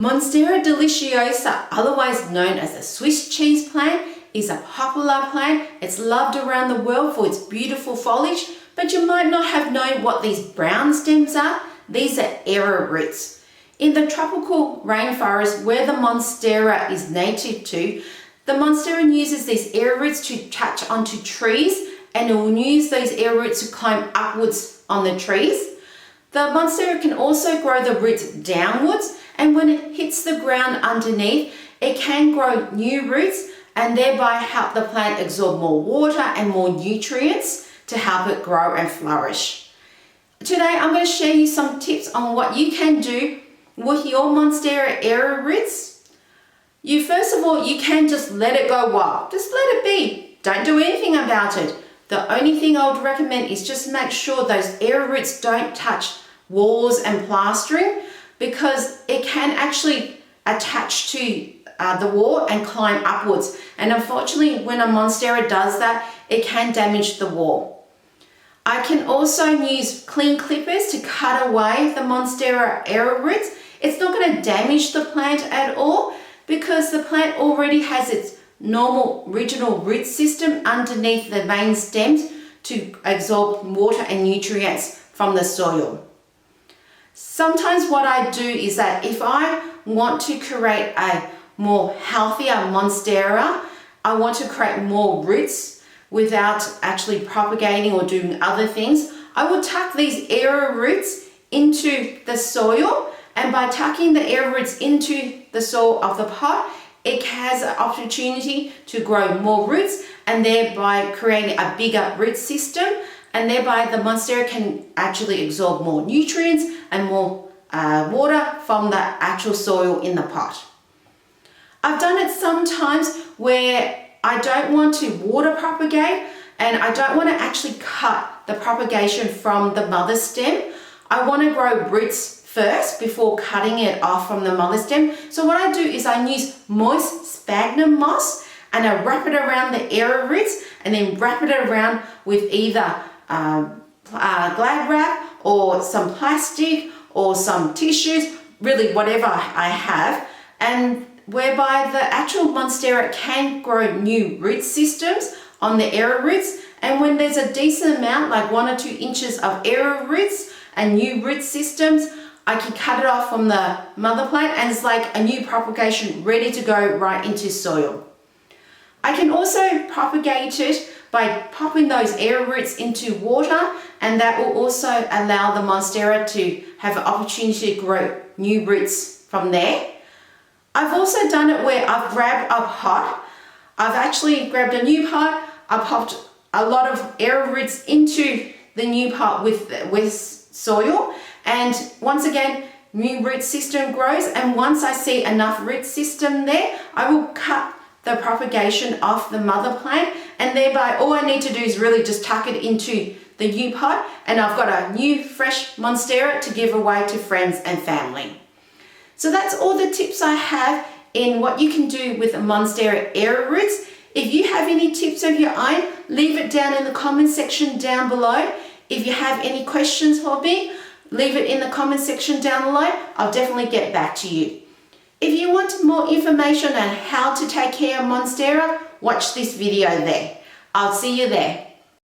Monstera Deliciosa, otherwise known as the Swiss cheese plant, is a popular plant. It's loved around the world for its beautiful foliage, but you might not have known what these brown stems are. These are aerial roots. In the tropical rainforest where the Monstera is native to, the Monstera uses these aerial roots to attach onto trees, and it will use those aerial roots to climb upwards on the trees. The Monstera can also grow the roots downwards, and when it hits the ground underneath, it can grow new roots and thereby help the plant absorb more water and more nutrients to help it grow and flourish. Today I'm going to share you some tips on what you can do with your Monstera Aerial Roots. First of all, you can just let it go wild. Just let it be. Don't do anything about it. The only thing I would recommend is just make sure those aerial roots don't touch walls and plastering, because it can actually attach to the wall and climb upwards. And unfortunately, when a Monstera does that, it can damage the wall. I can also use clean clippers to cut away the Monstera Aerial Roots. It's not going to damage the plant at all because the plant already has its normal original root system underneath the main stems to absorb water and nutrients from the soil. Sometimes what I do is that if I want to create a more healthier Monstera, I want to create more roots without actually propagating or doing other things, I will tuck these aerial roots into the soil, and by tucking the aerial roots into the soil of the pot, it has an opportunity to grow more roots and thereby creating a bigger root system, and thereby the Monstera can actually absorb more nutrients and more water from the actual soil in the pot. I've done it sometimes where I don't want to water propagate and I don't want to actually cut the propagation from the mother stem. I want to grow roots first before cutting it off from the mother stem. So what I do is I use moist sphagnum moss and I wrap it around the aerial roots and then wrap it around with either glad wrap or some plastic or some tissues, really whatever I have, and whereby the actual Monstera can grow new root systems on the aerial roots. And when there's a decent amount, like 1 or 2 inches of aerial roots and new root systems, I can cut it off from the mother plant and it's like a new propagation ready to go right into soil. I can also propagate it by popping those aerial roots into water, and that will also allow the Monstera to have an opportunity to grow new roots from there. I've also done it where I've grabbed a pot. I've actually grabbed a new pot. I popped a lot of aerial roots into the new pot with soil, and once again, new root system grows. And once I see enough root system there, I will cut the propagation off the mother plant, and thereby all I need to do is really just tuck it into the new pot, and I've got a new fresh Monstera to give away to friends and family. So that's all the tips I have in what you can do with Monstera Aerial Roots. If you have any tips of your own, leave it down in the comment section down below. If you have any questions for me, leave it in the comment section down below. I'll definitely get back to you. If you want more information on how to take care of Monstera, watch this video there. I'll see you there.